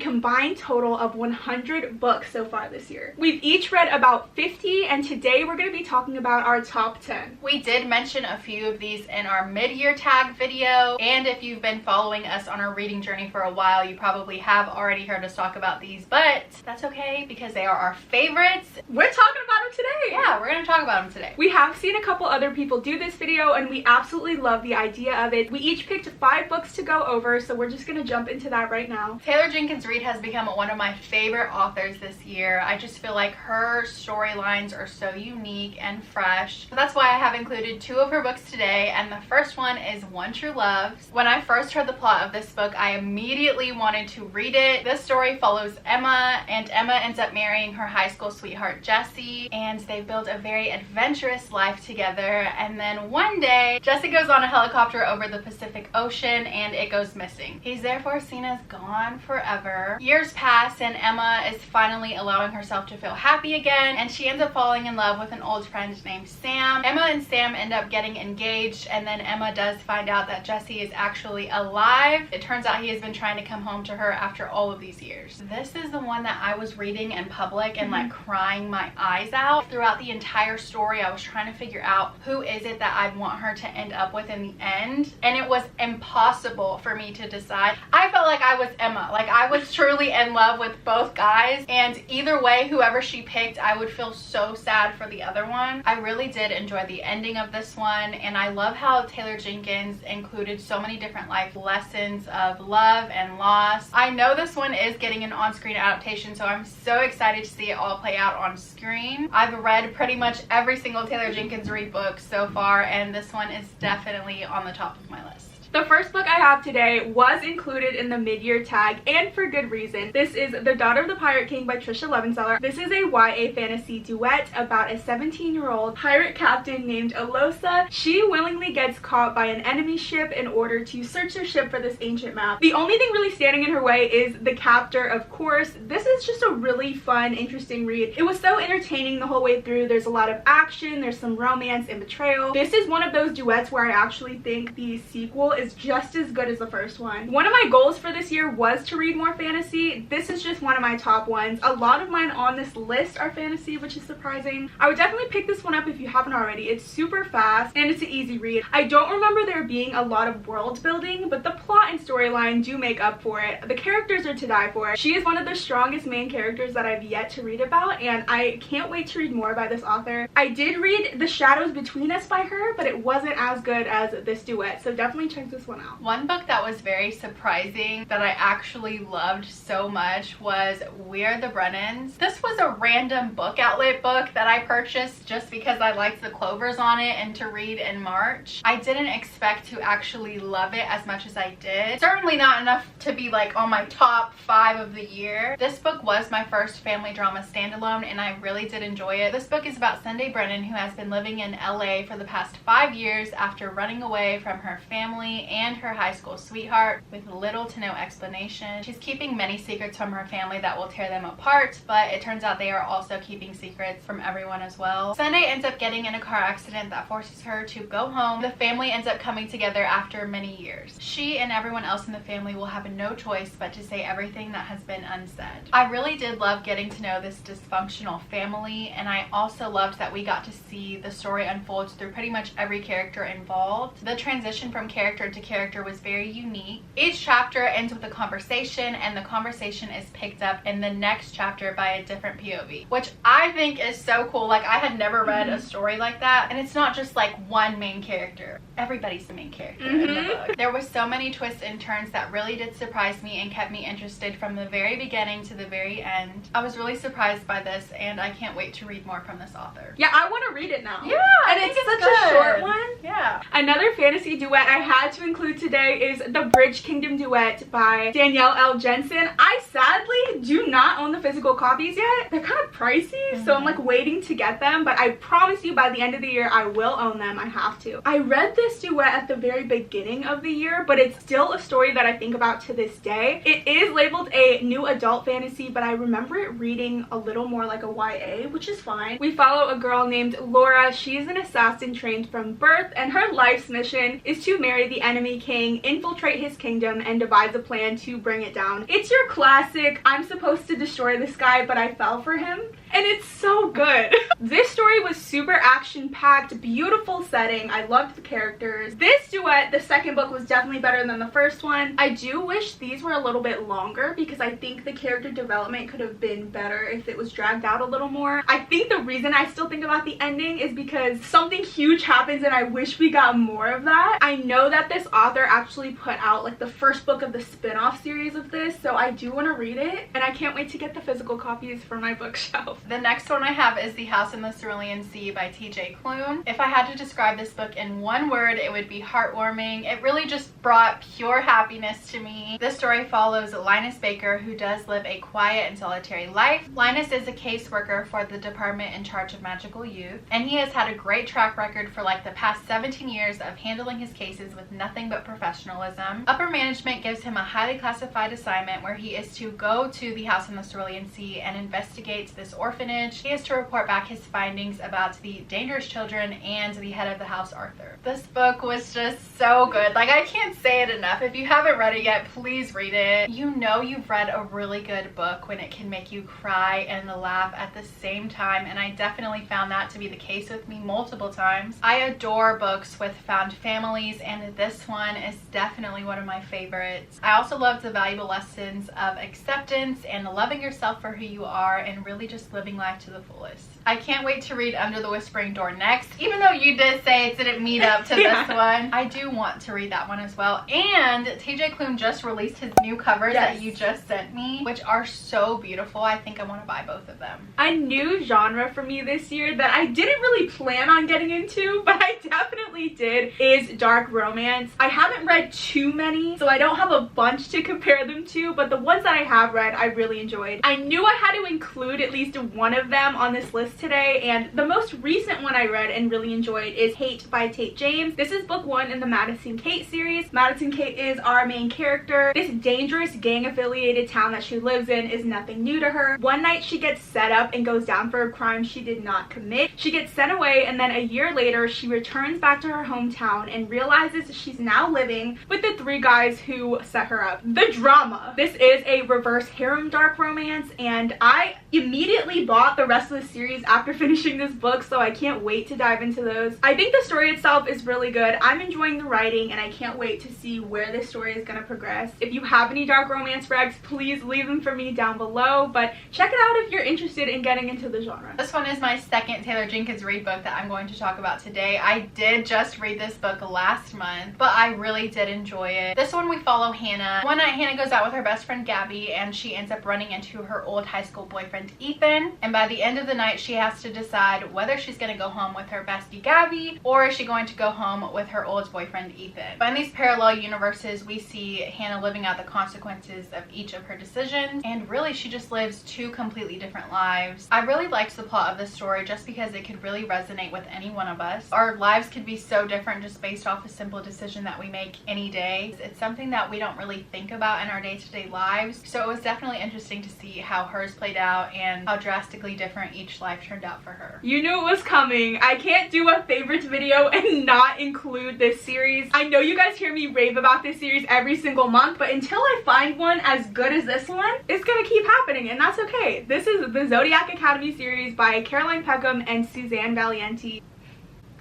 combined total of 100 books so far this year. We've each read about 50, and today we're going to be talking about our top 10. We did mention a few of these in our mid-year tag video, and if you've been following us on our reading journey for a while, you probably have already heard us talk about these, but that's okay because they are our favorites. We're talking about them today. Yeah, we're going to talk about them today. We have seen a couple other people do this video, and we absolutely love the idea of it. We each picked 5 books to go over, so we're just going to jump into that right now. Taylor Jenkins Reid has become one of my favorite authors this year. I just feel like her storylines are so unique and fresh. So that's why I have included 2 of her books today, and the first one is One True Love. When I first heard the plot of this book, I immediately wanted to read it. This story follows Emma, and Emma ends up marrying her high school sweetheart Jesse, and they build a very adventurous life together. And then one day, Jesse goes on a helicopter over the Pacific Ocean and it goes missing. He's therefore seen as gone forever. Years pass and Emma is finally allowing herself to feel happy again, and she ends up falling in love with an old friend named Sam. Emma and Sam end up getting engaged, and then Emma does find out that Jesse is actually alive. It turns out he has been trying to come home to her after all of these years. This is the one that I was reading in public and like crying my eyes out. Throughout the entire story, I was trying to figure out who is it that I'd want her to end up with in the end, and it was impossible for me to decide. I felt like I was Emma. Like, I was truly in love with both guys, and either way, whoever she picked, I would feel so sad for the other one. I really did enjoy the ending of this one, and I love how Taylor Jenkins included so many different life lessons of love and loss. I know this one is getting an on-screen adaptation, so I'm so excited to see it all play out on screen. I've read pretty much every single Taylor Jenkins Reid book so far, and this one is definitely on the top of my list. The first book I have today was included in the mid-year tag, and for good reason. This is The Daughter of the Pirate King by Trisha Levenseller. This is a YA fantasy duet about a 17-year-old pirate captain named Alosa. She willingly gets caught by an enemy ship in order to search their ship for this ancient map. The only thing really standing in her way is the captor, of course. This is just a really fun, interesting read. It was so entertaining the whole way through. There's a lot of action, there's some romance and betrayal. This is one of those duets where I actually think the sequel is just as good as the first one. One of my goals for this year was to read more fantasy. This is just one of my top ones. A lot of mine on this list are fantasy, which is surprising. I would definitely pick this one up if you haven't already. It's super fast and it's an easy read. I don't remember there being a lot of world building, but the plot and storyline do make up for it. The characters are to die for. She is one of the strongest main characters that I've yet to read about, and I can't wait to read more by this author. I did read The Shadows Between Us by her, but it wasn't as good as this duet, so definitely check this one out. One book that was very surprising that I actually loved so much was Are the Brennans. This was a random book outlet book that I purchased just because I liked the clovers on it and to read in March. I didn't expect to actually love it as much as I did. Certainly not enough to be like on my top 5 of the year. This book was my first family drama standalone, and I really did enjoy it. This book is about Sunday Brennan, who has been living in LA for the past 5 years after running away from her family and her high school sweetheart with little to no explanation. She's keeping many secrets from her family that will tear them apart, but it turns out they are also keeping secrets from everyone as well. Sunday ends up getting in a car accident that forces her to go home. The family ends up coming together after many years. She and everyone else in the family will have no choice but to say everything that has been unsaid. I really did love getting to know this dysfunctional family, and I also loved that we got to see the story unfold through pretty much every character involved. The transition from character to character was very unique. Each chapter ends with a conversation, and the conversation is picked up in the next chapter by a different POV, which I think is so cool. Like, I had never read a story like that, and it's not just like one main character. Everybody's the main character in the book. There was so many twists and turns that really did surprise me and kept me interested from the very beginning to the very end. I was really surprised by this, and I can't wait to read more from this author. Yeah, I want to read it now. Yeah, and it's such a short one. Yeah. Another fantasy duet I had to include today is The Bridge Kingdom Duet by Danielle L. Jensen. I sadly do not own the physical copies yet. They're kind of pricey, so I'm like waiting to get them, but I promise you by the end of the year I will own them. I have to. I read this duet at the very beginning of the year, but it's still a story that I think about to this day. It is labeled a new adult fantasy, but I remember it reading a little more like a YA, which is fine. We follow a girl named Laura. She's an assassin trained from birth, and her life's mission is to marry the enemy king, infiltrate his kingdom, and devise a plan to bring it down. It's your classic, I'm supposed to destroy this guy, but I fell for him. And it's so good. This story was super action-packed, beautiful setting. I loved the characters. This duet, the second book, was definitely better than the first one. I do wish these were a little bit longer because I think the character development could have been better if it was dragged out a little more. I think the reason I still think about the ending is because something huge happens and I wish we got more of that. I know that this author actually put out like the first book of the spin-off series of this, so I do want to read it and I can't wait to get the physical copies for my bookshelf. The next one I have is The House in the Cerulean Sea by TJ Klune. If I had to describe this book in one word, it would be heartwarming. It really just brought pure happiness to me. This story follows Linus Baker, who does live a quiet and solitary life. Linus is a caseworker for the department in charge of magical youth, and he has had a great track record for like the past 17 years of handling his cases with nothing but professionalism. Upper management gives him a highly classified assignment where he is to go to the House in the Cerulean Sea and investigate this orphanage. He is to report back his findings about the dangerous children and the head of the house, Arthur. This book was just so good. Like, I can't say it enough. If you haven't read it yet, please read it. You know you've read a really good book when it can make you cry and laugh at the same time, and I definitely found that to be the case with me multiple times. I adore books with found families, and this one is definitely one of my favorites. I also loved the valuable lessons of acceptance and loving yourself for who you are and really just living life to the fullest. I can't wait to read Under the Whispering Door next, even though you did say it didn't meet up to this one. I do want to read that one as well. And TJ Klune just released his new covers that you just sent me, which are so beautiful. I think I want to buy both of them. A new genre for me this year that I didn't really plan on getting into, but I definitely did, is dark romance. I haven't read too many, so I don't have a bunch to compare them to, but the ones that I have read, I really enjoyed. I knew I had to include at least one of them on this list today, and the most recent one I read and really enjoyed is Hate by Tate James. This is book 1 in the Madison Kate series. Madison Kate is our main character. This dangerous gang-affiliated town that she lives in is nothing new to her. One night she gets set up and goes down for a crime she did not commit. She gets sent away, and then a year later she returns back to her hometown and realizes she's now living with the 3 guys who set her up. The drama. This is a reverse harem dark romance, and I immediately bought the rest of the series after finishing this book, so I can't wait to dive into those. I think the story itself is really good. I'm enjoying the writing, and I can't wait to see where this story is going to progress. If you have any dark romance recs, please leave them for me down below, but check it out if you're interested in getting into the genre. This one is my second Taylor Jenkins Reid book that I'm going to talk about today. I did just read this book last month, but I really did enjoy it. This one we follow Hannah. One night Hannah goes out with her best friend Gabby, and she ends up running into her old high school boyfriend Ethan, and by the end of the night she has to decide whether she's going to go home with her bestie Gabby or is she going to go home with her old boyfriend Ethan. But in these parallel universes, we see Hannah living out the consequences of each of her decisions, and really she just lives 2 completely different lives. I really liked the plot of this story just because it could really resonate with any one of us. Our lives could be so different just based off a simple decision that we make any day. It's something that we don't really think about in our day-to-day lives, so it was definitely interesting to see how hers played out and how drastically different each life turned out for her. You knew it was coming. I can't do a favorites video and not include this series. I know you guys hear me rave about this series every single month, but until I find one as good as this one, it's gonna keep happening, and that's okay. This is the Zodiac Academy series by Caroline Peckham and Suzanne Valiente.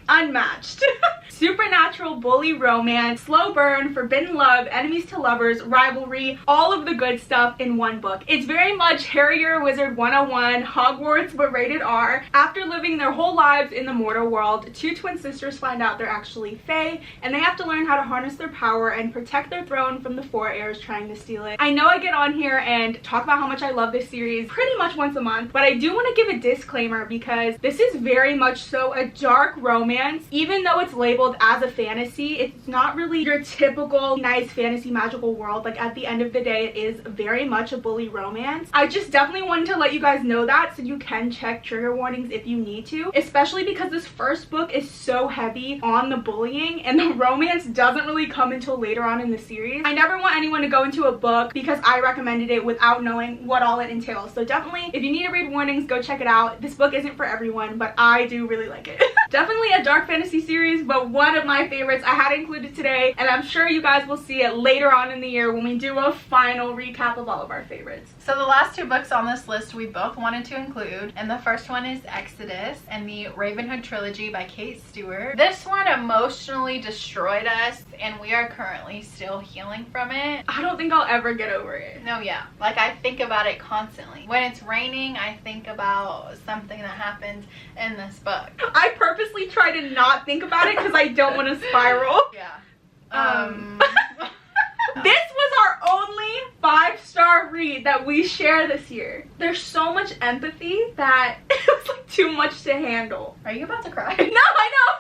Unmatched. Supernatural bully romance, slow burn, forbidden love, enemies to lovers, rivalry, all of the good stuff in one book. It's very much Harrier Wizard 101, Hogwarts but rated R. After living their whole lives in the mortal world, 2 twin sisters find out they're actually fae, and they have to learn how to harness their power and protect their throne from the 4 heirs trying to steal it. I know I get on here and talk about how much I love this series pretty much once a month, but I do want to give a disclaimer because this is very much so a dark romance. Even though it's labeled as a fantasy, it's not really your typical nice fantasy magical world. Like, at the end of the day, it is very much a bully romance. I just definitely wanted to let you guys know that so you can check trigger warnings if you need to, especially because this first book is so heavy on the bullying and the romance doesn't really come until later on in the series. I never want anyone to go into a book because I recommended it without knowing what all it entails. So definitely, if you need to read warnings, go check it out. This book isn't for everyone, but I do really like it. Definitely a dark fantasy series, but one of my favorites I had included today, and I'm sure you guys will see it later on in the year when we do a final recap of all of our favorites. So the last two books on this list we both wanted to include, and the first one is Exodus and the Ravenhood trilogy by Kate Stewart. This one emotionally destroyed us, and we are currently still healing from it. I don't think I'll ever get over it. No, yeah. Like, I think about it constantly. When it's raining, I think about something that happened in this book. I purposely try to not think about it because I don't want to spiral. Yeah. This was our only 5-star read that we share this year. There's so much empathy that it was like too much to handle. Are you about to cry? No, I know.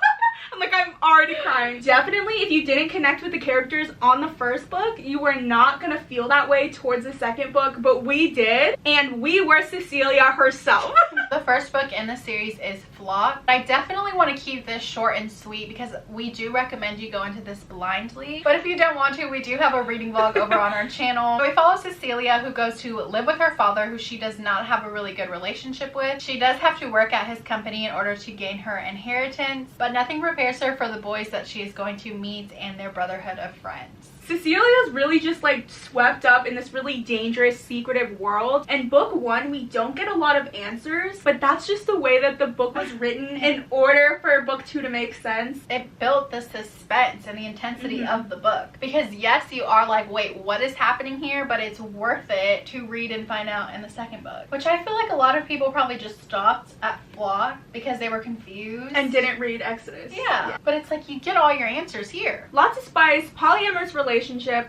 I'm like, I'm already crying. Definitely, if you didn't connect with the characters on the first book, you were not gonna feel that way towards the second book, but we did, and we were Cecilia herself. The first book in the series is Flock. I definitely want to keep this short and sweet because we do recommend you go into this blindly. But if you don't want to, we do have a reading vlog over on our channel. We follow Cecilia, who goes to live with her father, who she does not have a really good relationship with. She does have to work at his company in order to gain her inheritance, but nothing prepares her for the boys that she is going to meet and their brotherhood of friends. Cecilia's really just like swept up in this really dangerous, secretive world. In book one, we don't get a lot of answers, but that's just the way that the book was written in order for book two to make sense. It built the suspense and the intensity of the book. Because yes, you are like, wait, what is happening here? But it's worth it to read and find out in the second book. Which I feel like a lot of people probably just stopped at Flock because they were confused. And didn't read Exodus. Yeah. But it's like you get all your answers here. Lots of spice, polyamorous relationship.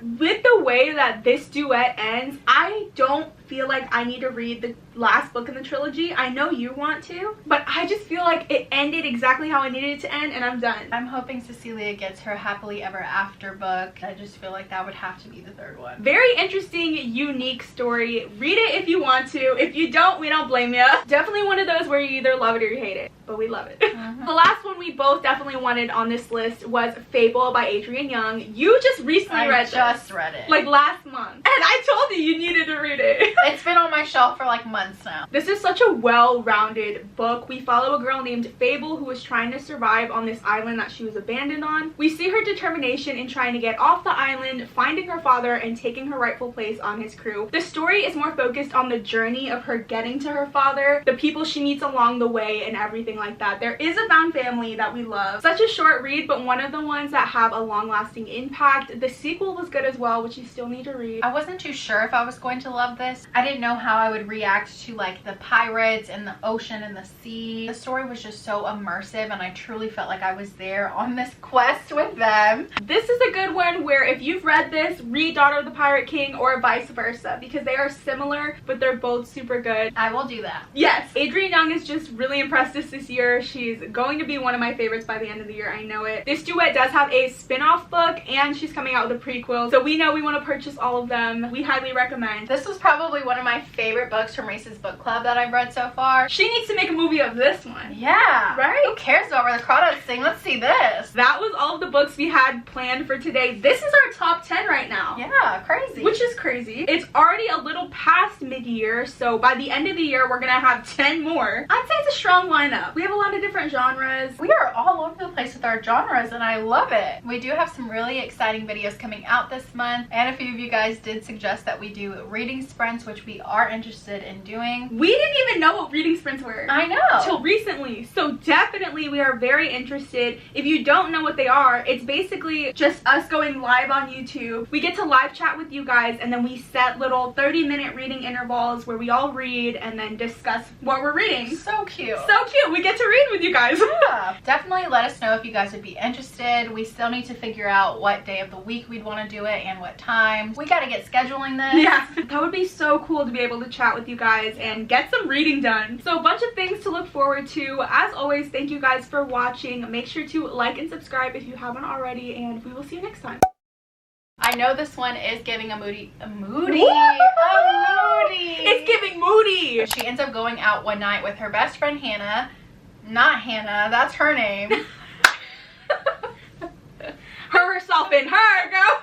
With the way that this duet ends, I don't feel like I need to read the last book in the trilogy. I know you want to, but I just feel like it ended exactly how I needed it to end, and I'm done. I'm hoping Cecilia gets her happily ever after book. I just feel like that would have to be the third one. Very interesting, unique story. Read it if you want to. If you don't, we don't blame you. Definitely one of those where you either love it or you hate it, but we love it. The last one we both definitely wanted on this list was Fable by Adrienne Young. You just recently read this. I just read it. Like last month. And I told you you needed to read it. It's been on my shelf for like months now. This is such a well-rounded book. We follow a girl named Fable who is trying to survive on this island that she was abandoned on. We see her determination in trying to get off the island, finding her father, and taking her rightful place on his crew. The story is more focused on the journey of her getting to her father, the people she meets along the way, and everything like that. There is a found family that we love. Such a short read, but one of the ones that have a long-lasting impact. The sequel was good as well, which you still need to read. I wasn't too sure if I was going to love this. I didn't know how I would react to like the pirates and the ocean and the sea. The story was just so immersive, and I truly felt like I was there on this quest with them. This is a good one where if you've read this, read Daughter of the Pirate King or vice versa, because they are similar, but they're both super good. I will do that. Yes, Adrienne Young is just really impressed us this year. She's going to be one of my favorites by the end of the year. I know it. This duet does have a spin-off book, and she's coming out with a prequel, so we know we want to purchase all of them. We highly recommend. This was probably one of my favorite books from Reese's Book Club that I've read so far. She needs to make a movie of this one. Yeah. Right? Who cares about where the crawdads sing? Let's see this. That was all of the books we had planned for today. This is our top 10 right now. Yeah, crazy. Which is crazy. It's already a little past mid-year, so by the end of the year, we're gonna have 10 more. I'd say it's a strong lineup. We have a lot of different genres. We are all over the place with our genres, and I love it. We do have some really exciting videos coming out this month, and a few of you guys did suggest that we do reading sprints, which we are interested in doing. We didn't even know what reading sprints were. I know. Till recently. So definitely we are very interested. If you don't know what they are, it's basically just us going live on YouTube. We get to live chat with you guys, and then we set little 30-minute reading intervals where we all read and then discuss what we're reading. So cute. So cute. We get to read with you guys. Yeah. Definitely let us know if you guys would be interested. We still need to figure out what day of the week we'd want to do it and what time. We got to get scheduling this. Yeah. That would be so cool to be able to chat with you guys and get some reading done. So a bunch of things to look forward to. As always, thank you guys for watching. Make sure to like and subscribe if you haven't already, and we will see you next time. I know this one is giving a moody. It's giving moody. She ends up going out one night with her best friend Hannah. Not Hannah, that's her name. Herself and her, girl.